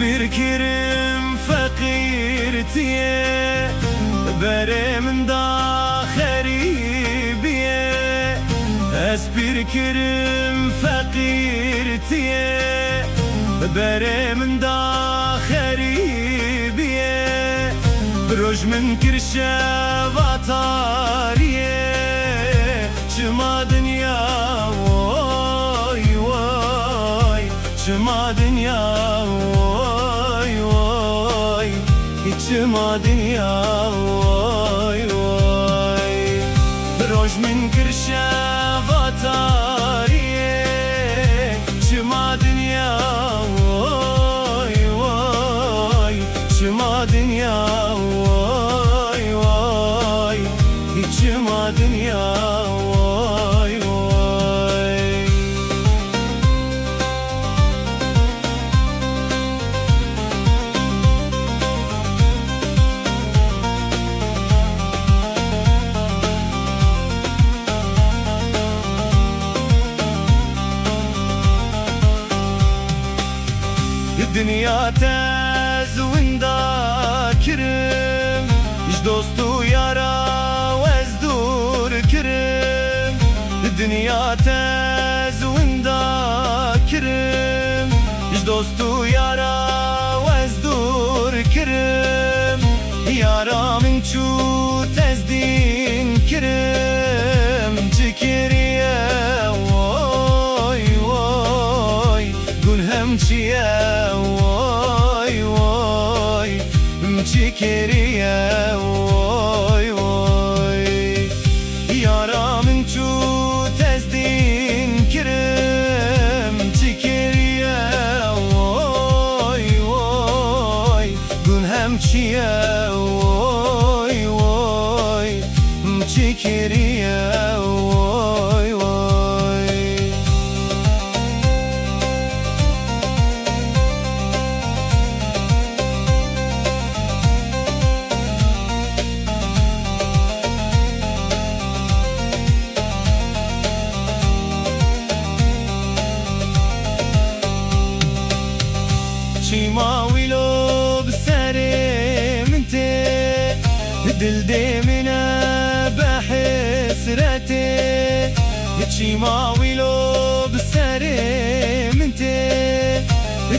bir kirim fakirtiye bere min da kharibiye es bir kirim fakirtiye bere min da kharibiye roj min kirşe vatariye çıma dünya oy oy çıma dünya oy oy çıma dünya oy oy roj min kirşe vatariye çıma dünya oy oy çıma dünya oy oy çıma dünya oy oy Dünya tez winda kirim iş dostu yara vezdur kirim Dünya tez winda kirim iş dostu yara vezdur kirim Yara min çu tezdin kirim Cikiriye oy oy Gülhem çiye Cikiriye oy oy Yara min çu tezdin kirim Cikiriye oy oy Gülhem çiye oy oy Cikiriye oy oy چیما ویلو بسری من تی دل دیمینه به حسرتی چیما ویلو بسری من تی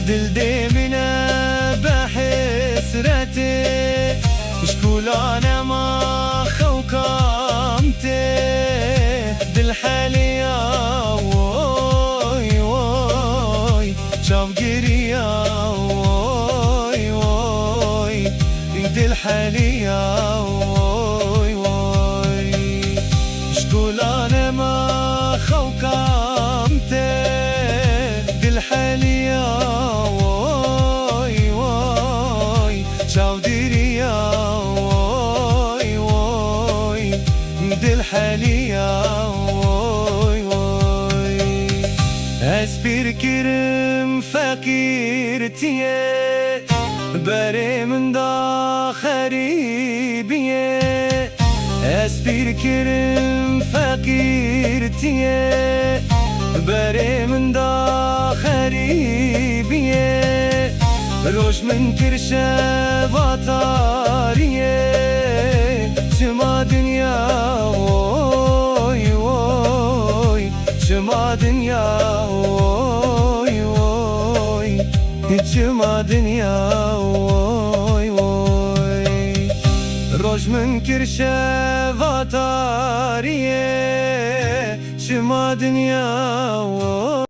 دل دیمینه به حسرتی شکولانه ما خوکم تی دل حالیا وای وای شاف گریا دل حاليا وي وي شكولانه ما خوكمته دل حاليا وي وي شاوديريا وي وي دل حاليا وي وي اسبير كرم فقيرتيه بری من دا خریبیه اسبیر کرم فقیرتیه بری من دا خریبیه روش من کرشه واتاریه شما دنیا وای وای شما دنیا وای وای شما دنیا وای وای روش من کرشه واتاریه شما دنیا وای